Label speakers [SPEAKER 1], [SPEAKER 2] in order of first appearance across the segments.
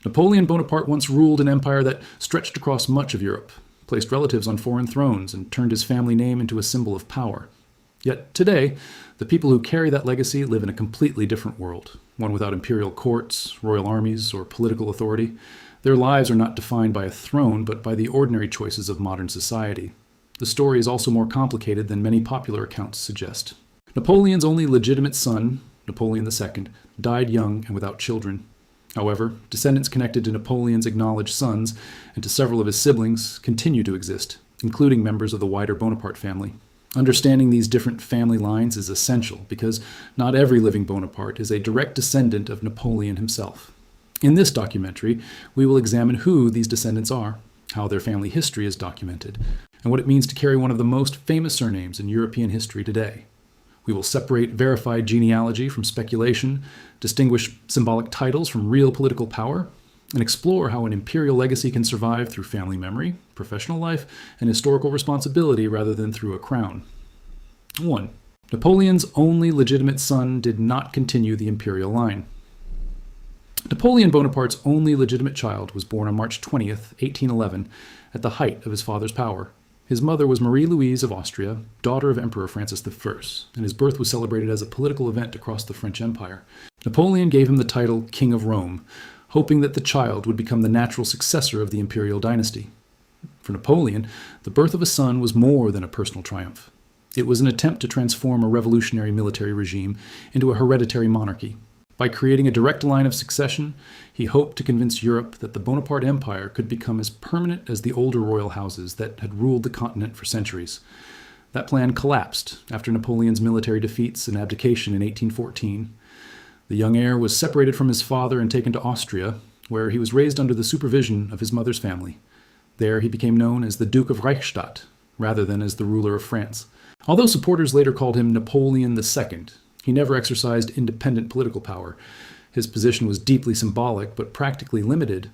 [SPEAKER 1] Napoleon Bonaparte once ruled an empire that stretched across much of Europe, placed relatives on foreign thrones, and turned his family name into a symbol of power. Yet today, the people who carry that legacy live in a completely different world, one without imperial courts, royal armies, or political authority. Their lives are not defined by a throne, but by the ordinary choices of modern society. The story is also more complicated than many popular accounts suggest. Napoleon's only legitimate son, Napoleon II, died young and without children. However, descendants connected to Napoleon's acknowledged sons and to several of his siblings continue to exist, including members of the wider Bonaparte family. Understanding these different family lines is essential because not every living Bonaparte is a direct descendant of Napoleon himself. In this documentary, we will examine who these descendants are, how their family history is documented, and what it means to carry one of the most famous surnames in European history today. We will separate verified genealogy from speculation, distinguish symbolic titles from real political power, and explore how an imperial legacy can survive through family memory, professional life, and historical responsibility rather than through a crown. 1. Napoleon's only legitimate son did not continue the imperial line. Napoleon Bonaparte's only legitimate child was born on March 20th, 1811, at the height of his father's power. His mother was Marie-Louise of Austria, daughter of Emperor Francis I, and his birth was celebrated as a political event across the French Empire. Napoleon gave him the title King of Rome, hoping that the child would become the natural successor of the imperial dynasty. For Napoleon, the birth of a son was more than a personal triumph. It was an attempt to transform a revolutionary military regime into a hereditary monarchy. By creating a direct line of succession, he hoped to convince Europe that the Bonaparte Empire could become as permanent as the older royal houses that had ruled the continent for centuries. That plan collapsed after Napoleon's military defeats and abdication in 1814. The young heir was separated from his father and taken to Austria, where he was raised under the supervision of his mother's family. There he became known as the Duke of Reichstadt, rather than as the ruler of France. Although supporters later called him Napoleon II, he never exercised independent political power. His position was deeply symbolic, but practically limited.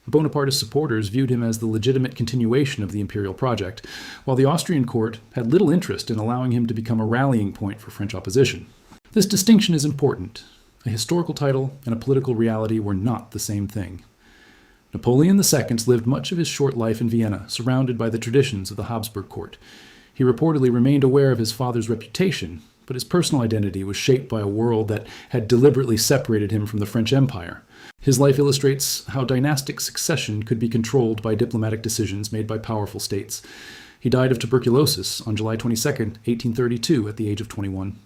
[SPEAKER 1] Bonapartist supporters viewed him as the legitimate continuation of the imperial project, while the Austrian court had little interest in allowing him to become a rallying point for French opposition. This distinction is important. A historical title and a political reality were not the same thing. Napoleon II lived much of his short life in Vienna, surrounded by the traditions of the Habsburg court. He reportedly remained aware of his father's reputation, but his personal identity was shaped by a world that had deliberately separated him from the French Empire. His life illustrates how dynastic succession could be controlled by diplomatic decisions made by powerful states. He died of tuberculosis on July 22, 1832, at the age of 21.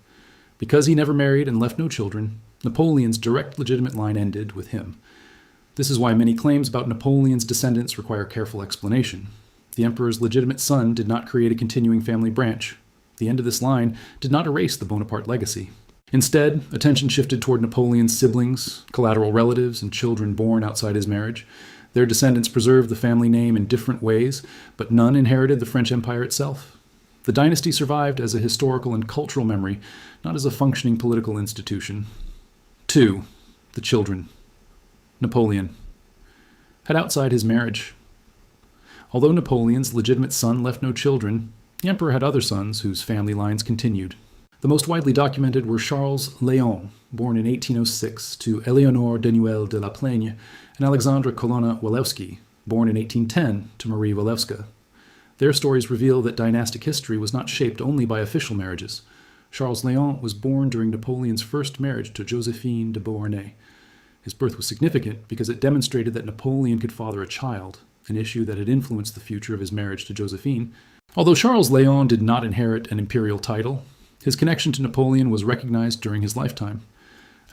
[SPEAKER 1] Because he never married and left no children, Napoleon's direct legitimate line ended with him. This is why many claims about Napoleon's descendants require careful explanation. The emperor's legitimate son did not create a continuing family branch. The end of this line did not erase the Bonaparte legacy. Instead, attention shifted toward Napoleon's siblings, collateral relatives, and children born outside his marriage. Their descendants preserved the family name in different ways, but none inherited the French Empire itself. The dynasty survived as a historical and cultural memory, not as a functioning political institution. 2. The children. Napoleon had outside his marriage. Although Napoleon's legitimate son left no children, the emperor had other sons whose family lines continued. The most widely documented were Charles Léon, born in 1806 to Éléonore Denuel de la Plagne, and Alexandra Colonna Walewski, born in 1810 to Marie Walewska. Their stories reveal that dynastic history was not shaped only by official marriages. Charles Léon was born during Napoleon's first marriage to Joséphine de Beauharnais. His birth was significant because it demonstrated that Napoleon could father a child, an issue that had influenced the future of his marriage to Joséphine. Although Charles Léon did not inherit an imperial title, his connection to Napoleon was recognized during his lifetime.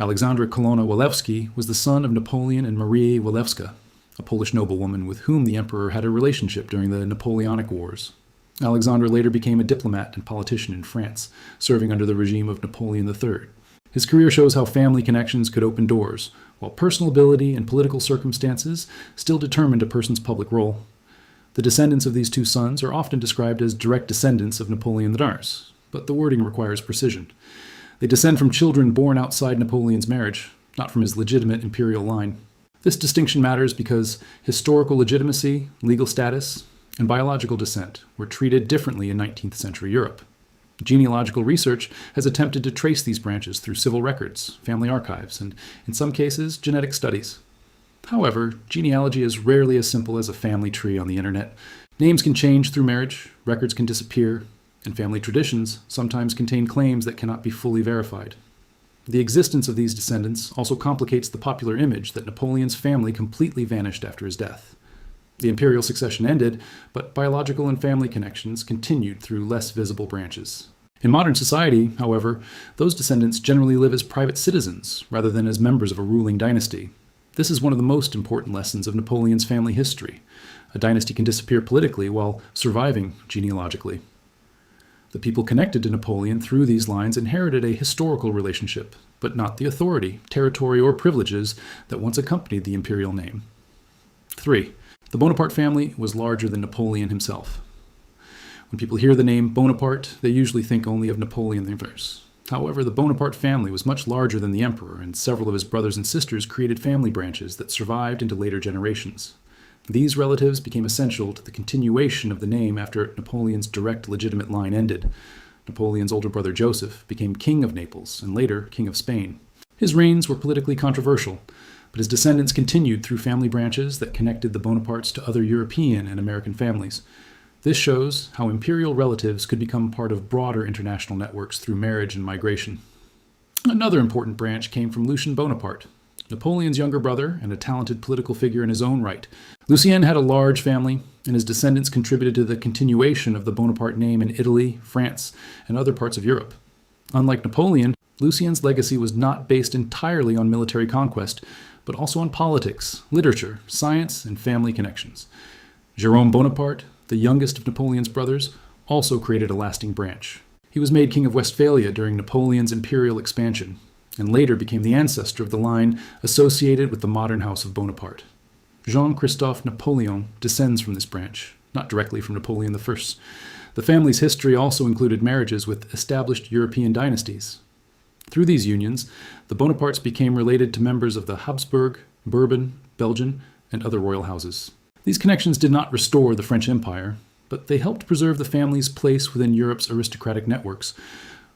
[SPEAKER 1] Alexandra Colonna Walewski was the son of Napoleon and Marie Walewska, a Polish noblewoman with whom the emperor had a relationship during the Napoleonic Wars. Alexandra later became a diplomat and politician in France, serving under the regime of Napoleon III. His career shows how family connections could open doors, while personal ability and political circumstances still determined a person's public role. The descendants of these two sons are often described as direct descendants of Napoleon Bonaparte, but the wording requires precision. They descend from children born outside Napoleon's marriage, not from his legitimate imperial line. This distinction matters because historical legitimacy, legal status, and biological descent were treated differently in 19th century Europe. Genealogical research has attempted to trace these branches through civil records, family archives, and, in some cases, genetic studies. However, genealogy is rarely as simple as a family tree on the internet. Names can change through marriage, records can disappear, and family traditions sometimes contain claims that cannot be fully verified. The existence of these descendants also complicates the popular image that Napoleon's family completely vanished after his death. The imperial succession ended, but biological and family connections continued through less visible branches. In modern society, however, those descendants generally live as private citizens rather than as members of a ruling dynasty. This is one of the most important lessons of Napoleon's family history. A dynasty can disappear politically while surviving genealogically. The people connected to Napoleon through these lines inherited a historical relationship, but not the authority, territory, or privileges that once accompanied the imperial name. 3. The Bonaparte family was larger than Napoleon himself. When people hear the name Bonaparte, they usually think only of Napoleon I. However, the Bonaparte family was much larger than the emperor, and several of his brothers and sisters created family branches that survived into later generations. These relatives became essential to the continuation of the name after Napoleon's direct legitimate line ended. Napoleon's older brother Joseph became King of Naples and later King of Spain. His reigns were politically controversial, but his descendants continued through family branches that connected the Bonapartes to other European and American families. This shows how imperial relatives could become part of broader international networks through marriage and migration. Another important branch came from Lucien Bonaparte, Napoleon's younger brother and a talented political figure in his own right. Lucien had a large family, and his descendants contributed to the continuation of the Bonaparte name in Italy, France, and other parts of Europe. Unlike Napoleon, Lucien's legacy was not based entirely on military conquest, but also on politics, literature, science, and family connections. Jérôme Bonaparte, the youngest of Napoleon's brothers, also created a lasting branch. He was made King of Westphalia during Napoleon's imperial expansion, and later became the ancestor of the line associated with the modern House of Bonaparte. Jean-Christophe Napoleon descends from this branch, not directly from Napoleon I. The family's history also included marriages with established European dynasties. Through these unions, the Bonapartes became related to members of the Habsburg, Bourbon, Belgian, and other royal houses. These connections did not restore the French Empire, but they helped preserve the family's place within Europe's aristocratic networks.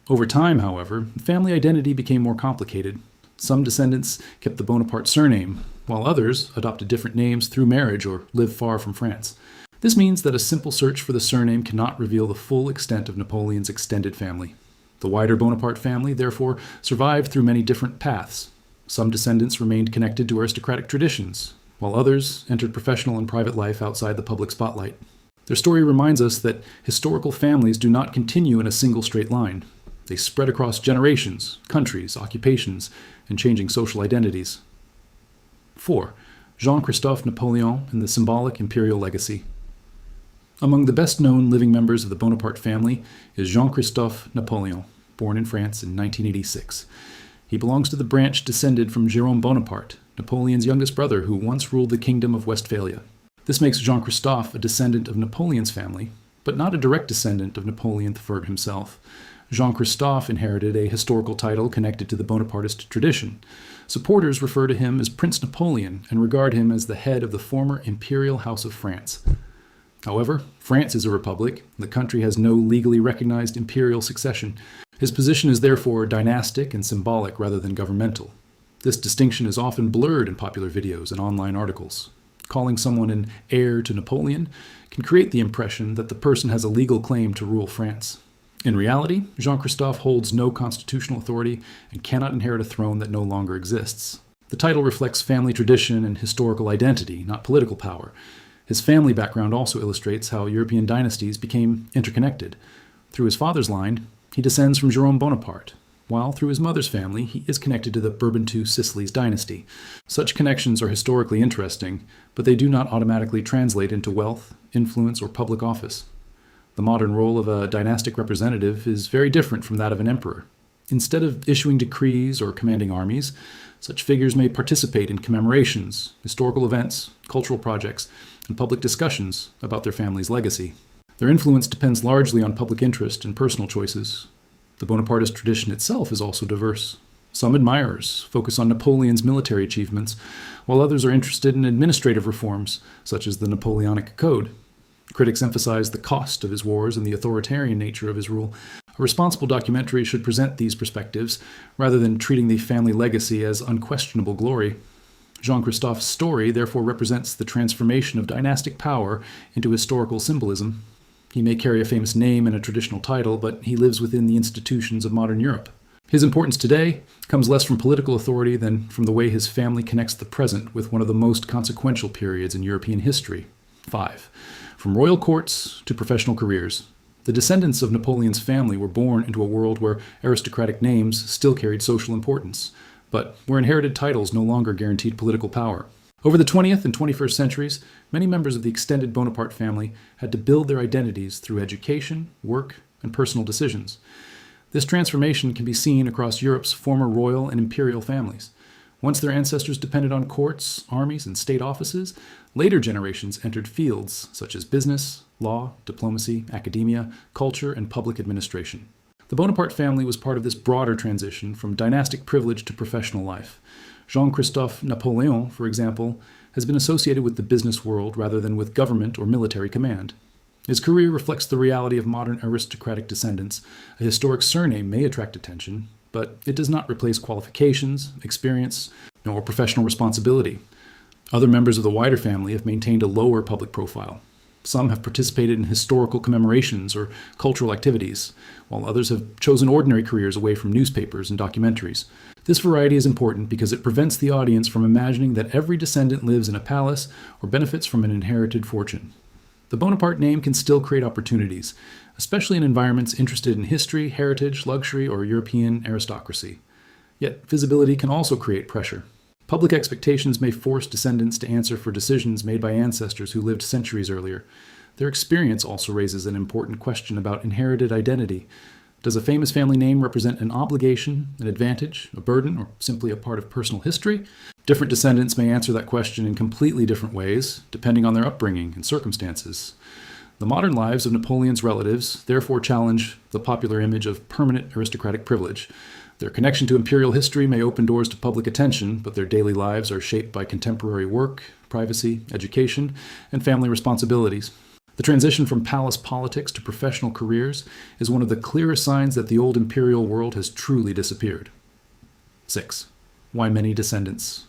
[SPEAKER 1] Over time, however, family identity became more complicated. Some descendants kept the Bonaparte surname, while others adopted different names through marriage or lived far from France. This means that a simple search for the surname cannot reveal the full extent of Napoleon's extended family. The wider Bonaparte family, therefore, survived through many different paths. Some descendants remained connected to aristocratic traditions, while others entered professional and private life outside the public spotlight. Their story reminds us that historical families do not continue in a single straight line. They spread across generations, countries, occupations, and changing social identities. 4. Jean-Christophe Napoleon and the symbolic imperial legacy. Among the best-known living members of the Bonaparte family is Jean-Christophe Napoleon, born in France in 1986. He belongs to the branch descended from Jérôme Bonaparte, Napoleon's youngest brother who once ruled the Kingdom of Westphalia. This makes Jean-Christophe a descendant of Napoleon's family, but not a direct descendant of Napoleon III himself. Jean-Christophe inherited a historical title connected to the Bonapartist tradition. Supporters refer to him as Prince Napoleon and regard him as the head of the former imperial House of France. However, France is a republic. The country has no legally recognized imperial succession. His position is therefore dynastic and symbolic rather than governmental. This distinction is often blurred in popular videos and online articles. Calling someone an heir to Napoleon can create the impression that the person has a legal claim to rule France. In reality, Jean-Christophe holds no constitutional authority and cannot inherit a throne that no longer exists. The title reflects family tradition and historical identity, not political power. His family background also illustrates how European dynasties became interconnected. Through his father's line, he descends from Jérôme Bonaparte, while through his mother's family, he is connected to the Bourbon II Sicilies dynasty. Such connections are historically interesting, but they do not automatically translate into wealth, influence, or public office. The modern role of a dynastic representative is very different from that of an emperor. Instead of issuing decrees or commanding armies, such figures may participate in commemorations, historical events, cultural projects, and public discussions about their family's legacy. Their influence depends largely on public interest and personal choices. The Bonapartist tradition itself is also diverse. Some admirers focus on Napoleon's military achievements, while others are interested in administrative reforms, such as the Napoleonic Code. Critics emphasize the cost of his wars and the authoritarian nature of his rule. A responsible documentary should present these perspectives, rather than treating the family legacy as unquestionable glory. Jean-Christophe's story therefore represents the transformation of dynastic power into historical symbolism. He may carry a famous name and a traditional title, but he lives within the institutions of modern Europe. His importance today comes less from political authority than from the way his family connects the present with one of the most consequential periods in European history. 5. From royal courts to professional careers. The descendants of Napoleon's family were born into a world where aristocratic names still carried social importance, but where inherited titles no longer guaranteed political power. Over the 20th and 21st centuries, many members of the extended Bonaparte family had to build their identities through education, work, and personal decisions. This transformation can be seen across Europe's former royal and imperial families. Once their ancestors depended on courts, armies, and state offices, later generations entered fields such as business, law, diplomacy, academia, culture, and public administration. The Bonaparte family was part of this broader transition from dynastic privilege to professional life. Jean-Christophe Napoleon, for example, has been associated with the business world rather than with government or military command. His career reflects the reality of modern aristocratic descendants. A historic surname may attract attention, but it does not replace qualifications, experience, nor professional responsibility. Other members of the wider family have maintained a lower public profile. Some have participated in historical commemorations or cultural activities, while others have chosen ordinary careers away from newspapers and documentaries. This variety is important because it prevents the audience from imagining that every descendant lives in a palace or benefits from an inherited fortune. The Bonaparte name can still create opportunities, especially in environments interested in history, heritage, luxury, or European aristocracy. Yet visibility can also create pressure. Public expectations may force descendants to answer for decisions made by ancestors who lived centuries earlier. Their experience also raises an important question about inherited identity. Does a famous family name represent an obligation, an advantage, a burden, or simply a part of personal history? Different descendants may answer that question in completely different ways, depending on their upbringing and circumstances. The modern lives of Napoleon's relatives therefore challenge the popular image of permanent aristocratic privilege. Their connection to imperial history may open doors to public attention, but their daily lives are shaped by contemporary work, privacy, education, and family responsibilities. The transition from palace politics to professional careers is one of the clearest signs that the old imperial world has truly disappeared. 6. Why many descendants?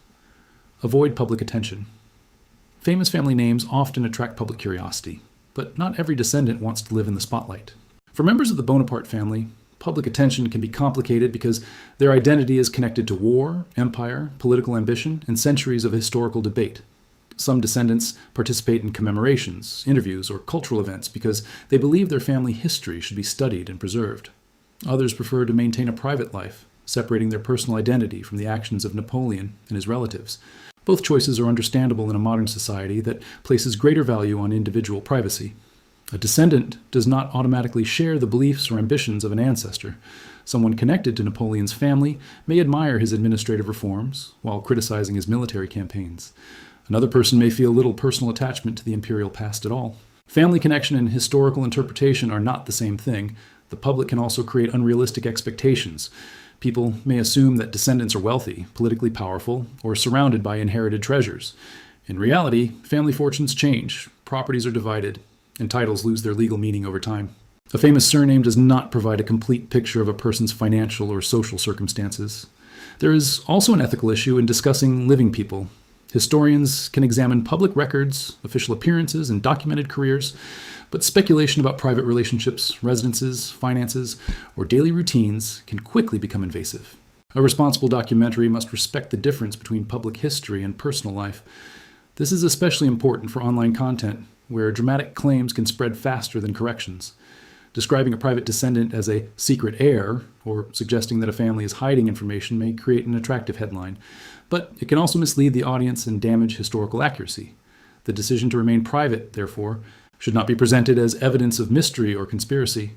[SPEAKER 1] Avoid public attention. Famous family names often attract public curiosity, but not every descendant wants to live in the spotlight. For members of the Bonaparte family, public attention can be complicated because their identity is connected to war, empire, political ambition, and centuries of historical debate. Some descendants participate in commemorations, interviews, or cultural events because they believe their family history should be studied and preserved. Others prefer to maintain a private life, separating their personal identity from the actions of Napoleon and his relatives. Both choices are understandable in a modern society that places greater value on individual privacy. A descendant does not automatically share the beliefs or ambitions of an ancestor. Someone connected to Napoleon's family may admire his administrative reforms while criticizing his military campaigns. Another person may feel little personal attachment to the imperial past at all. Family connection and historical interpretation are not the same thing. The public can also create unrealistic expectations. People may assume that descendants are wealthy, politically powerful, or surrounded by inherited treasures. In reality, family fortunes change, properties are divided, and titles lose their legal meaning over time. A famous surname does not provide a complete picture of a person's financial or social circumstances. There is also an ethical issue in discussing living people. Historians can examine public records, official appearances, and documented careers, but speculation about private relationships, residences, finances, or daily routines can quickly become invasive. A responsible documentary must respect the difference between public history and personal life. This is especially important for online content, where dramatic claims can spread faster than corrections. Describing a private descendant as a secret heir, or suggesting that a family is hiding information, may create an attractive headline, but it can also mislead the audience and damage historical accuracy. The decision to remain private, therefore, should not be presented as evidence of mystery or conspiracy.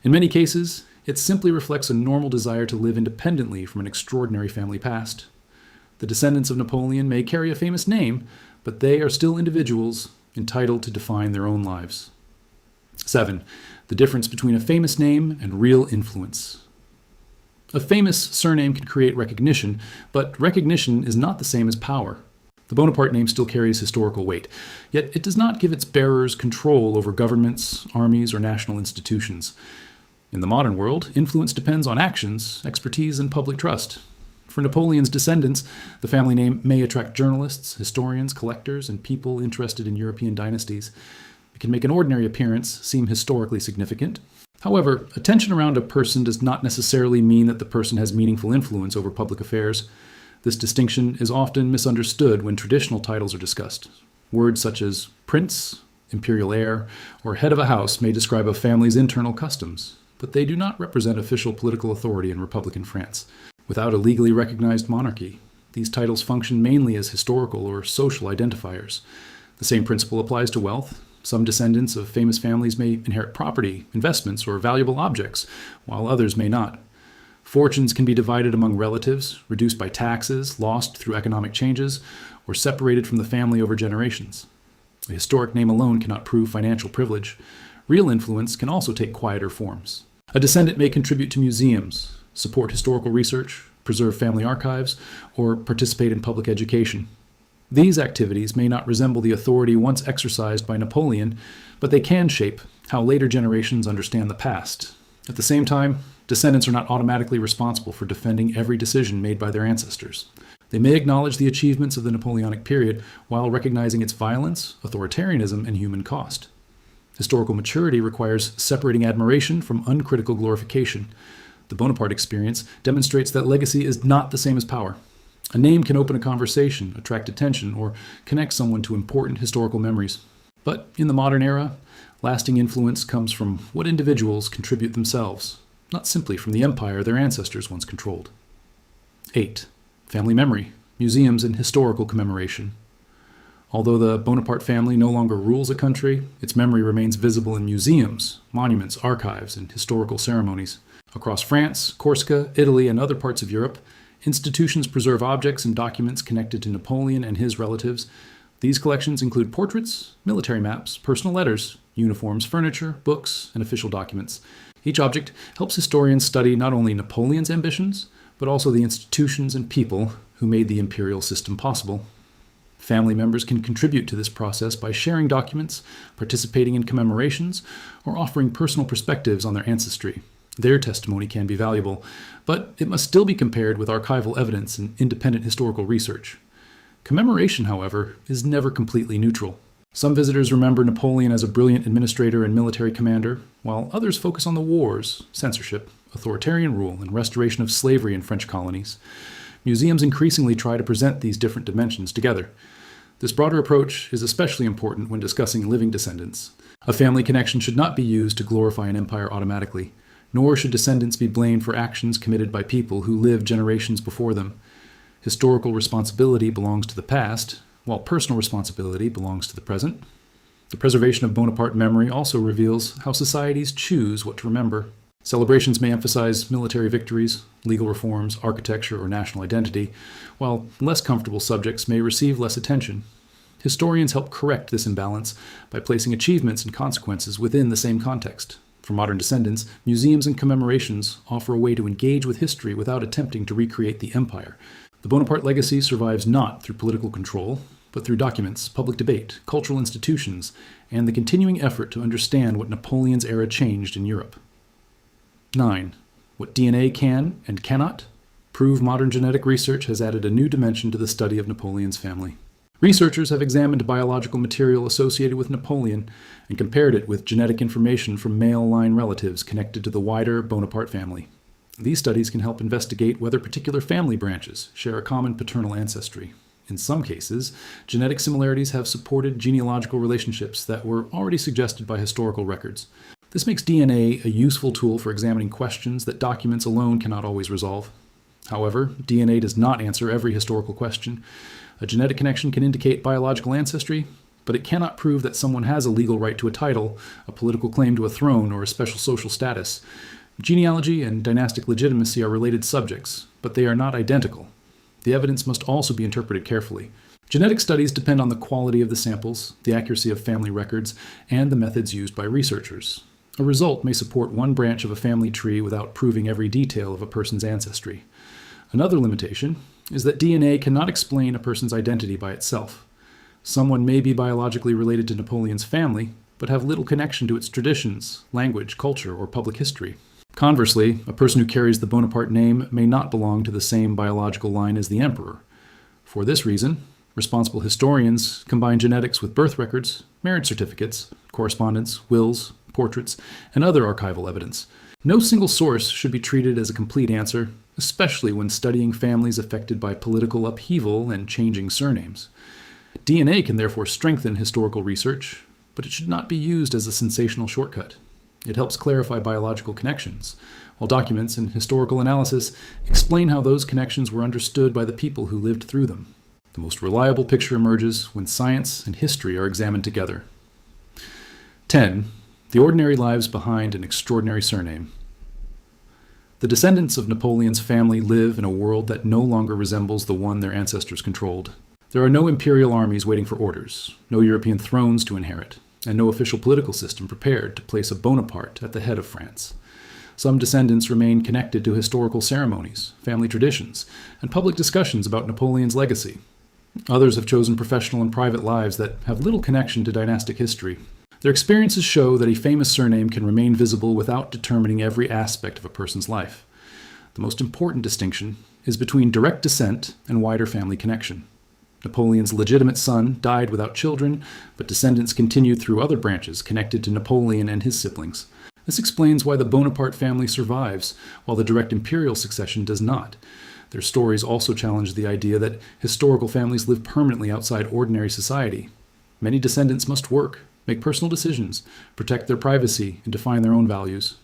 [SPEAKER 1] In many cases, it simply reflects a normal desire to live independently from an extraordinary family past. The descendants of Napoleon may carry a famous name, but they are still individuals entitled to define their own lives. 7. The difference between a famous name and real influence. A famous surname can create recognition, but recognition is not the same as power. The Bonaparte name still carries historical weight, yet it does not give its bearers control over governments, armies, or national institutions. In the modern world, influence depends on actions, expertise, and public trust. For Napoleon's descendants, the family name may attract journalists, historians, collectors, and people interested in European dynasties. It can make an ordinary appearance seem historically significant. However, attention around a person does not necessarily mean that the person has meaningful influence over public affairs. This distinction is often misunderstood when traditional titles are discussed. Words such as prince, imperial heir, or head of a house may describe a family's internal customs, but they do not represent official political authority in Republican France. Without a legally recognized monarchy, these titles function mainly as historical or social identifiers. The same principle applies to wealth. Some descendants of famous families may inherit property, investments, or valuable objects, while others may not. Fortunes can be divided among relatives, reduced by taxes, lost through economic changes, or separated from the family over generations. A historic name alone cannot prove financial privilege. Real influence can also take quieter forms. A descendant may contribute to museums, support historical research, preserve family archives, or participate in public education. These activities may not resemble the authority once exercised by Napoleon, but they can shape how later generations understand the past. At the same time, descendants are not automatically responsible for defending every decision made by their ancestors. They may acknowledge the achievements of the Napoleonic period while recognizing its violence, authoritarianism, and human cost. Historical maturity requires separating admiration from uncritical glorification. The Bonaparte experience demonstrates that legacy is not the same as power. A name can open a conversation, attract attention, or connect someone to important historical memories. But in the modern era, lasting influence comes from what individuals contribute themselves, not simply from the empire their ancestors once controlled. 8. Family memory, museums, and historical commemoration. Although the Bonaparte family no longer rules a country, its memory remains visible in museums, monuments, archives, and historical ceremonies. Across France, Corsica, Italy, and other parts of Europe, institutions preserve objects and documents connected to Napoleon and his relatives. These collections include portraits, military maps, personal letters, uniforms, furniture, books, and official documents. Each object helps historians study not only Napoleon's ambitions, but also the institutions and people who made the imperial system possible. Family members can contribute to this process by sharing documents, participating in commemorations, or offering personal perspectives on their ancestry. Their testimony can be valuable, but it must still be compared with archival evidence and independent historical research. Commemoration, however, is never completely neutral. Some visitors remember Napoleon as a brilliant administrator and military commander, while others focus on the wars, censorship, authoritarian rule, and restoration of slavery in French colonies. Museums increasingly try to present these different dimensions together. This broader approach is especially important when discussing living descendants. A family connection should not be used to glorify an empire automatically, nor should descendants be blamed for actions committed by people who lived generations before them. Historical responsibility belongs to the past, while personal responsibility belongs to the present. The preservation of Bonaparte memory also reveals how societies choose what to remember. Celebrations may emphasize military victories, legal reforms, architecture, or national identity, while less comfortable subjects may receive less attention. Historians help correct this imbalance by placing achievements and consequences within the same context. For modern descendants, museums and commemorations offer a way to engage with history without attempting to recreate the empire. The Bonaparte legacy survives not through political control, but through documents, public debate, cultural institutions, and the continuing effort to understand what Napoleon's era changed in Europe. 9. What DNA can and cannot prove. Modern genetic research has added a new dimension to the study of Napoleon's family. Researchers have examined biological material associated with Napoleon and compared it with genetic information from male line relatives connected to the wider Bonaparte family. These studies can help investigate whether particular family branches share a common paternal ancestry. In some cases, genetic similarities have supported genealogical relationships that were already suggested by historical records. This makes DNA a useful tool for examining questions that documents alone cannot always resolve. However, DNA does not answer every historical question. A genetic connection can indicate biological ancestry, but it cannot prove that someone has a legal right to a title, a political claim to a throne, or a special social status. Genealogy and dynastic legitimacy are related subjects, but they are not identical. The evidence must also be interpreted carefully. Genetic studies depend on the quality of the samples, the accuracy of family records, and the methods used by researchers. A result may support one branch of a family tree without proving every detail of a person's ancestry. Another limitation is that DNA cannot explain a person's identity by itself. Someone may be biologically related to Napoleon's family, but have little connection to its traditions, language, culture, or public history. Conversely, a person who carries the Bonaparte name may not belong to the same biological line as the emperor. For this reason, responsible historians combine genetics with birth records, marriage certificates, correspondence, wills, portraits, and other archival evidence. No single source should be treated as a complete answer, especially when studying families affected by political upheaval and changing surnames. DNA can therefore strengthen historical research, but it should not be used as a sensational shortcut. It helps clarify biological connections, while documents and historical analysis explain how those connections were understood by the people who lived through them. The most reliable picture emerges when science and history are examined together. 10. The ordinary lives behind an extraordinary surname. The descendants of Napoleon's family live in a world that no longer resembles the one their ancestors controlled. There are no imperial armies waiting for orders, no European thrones to inherit, and no official political system prepared to place a Bonaparte at the head of France. Some descendants remain connected to historical ceremonies, family traditions, and public discussions about Napoleon's legacy. Others have chosen professional and private lives that have little connection to dynastic history. Their experiences show that a famous surname can remain visible without determining every aspect of a person's life. The most important distinction is between direct descent and wider family connection. Napoleon's legitimate son died without children, but descendants continued through other branches connected to Napoleon and his siblings. This explains why the Bonaparte family survives, while the direct imperial succession does not. Their stories also challenge the idea that historical families live permanently outside ordinary society. Many descendants must work, make personal decisions, protect their privacy, and define their own values.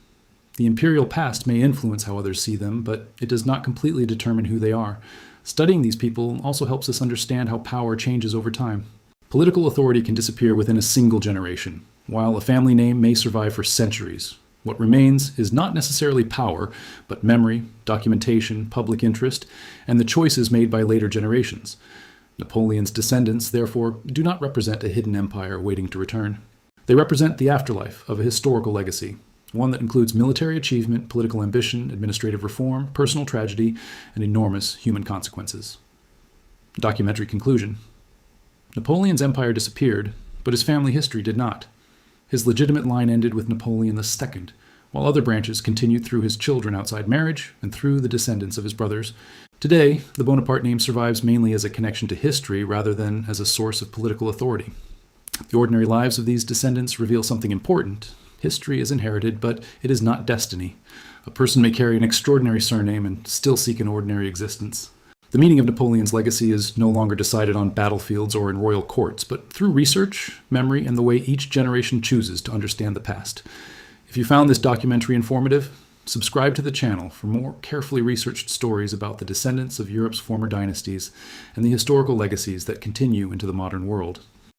[SPEAKER 1] The imperial past may influence how others see them, but it does not completely determine who they are. Studying these people also helps us understand how power changes over time. Political authority can disappear within a single generation, while a family name may survive for centuries. What remains is not necessarily power, but memory, documentation, public interest, and the choices made by later generations. Napoleon's descendants, therefore, do not represent a hidden empire waiting to return. They represent the afterlife of a historical legacy, one that includes military achievement, political ambition, administrative reform, personal tragedy, and enormous human consequences. Documentary conclusion. Napoleon's empire disappeared, but his family history did not. His legitimate line ended with Napoleon II, while other branches continued through his children outside marriage and through the descendants of his brothers. Today, the Bonaparte name survives mainly as a connection to history rather than as a source of political authority. The ordinary lives of these descendants reveal something important. History is inherited, but it is not destiny. A person may carry an extraordinary surname and still seek an ordinary existence. The meaning of Napoleon's legacy is no longer decided on battlefields or in royal courts, but through research, memory, and the way each generation chooses to understand the past. If you found this documentary informative, subscribe to the channel for more carefully researched stories about the descendants of Europe's former dynasties and the historical legacies that continue into the modern world.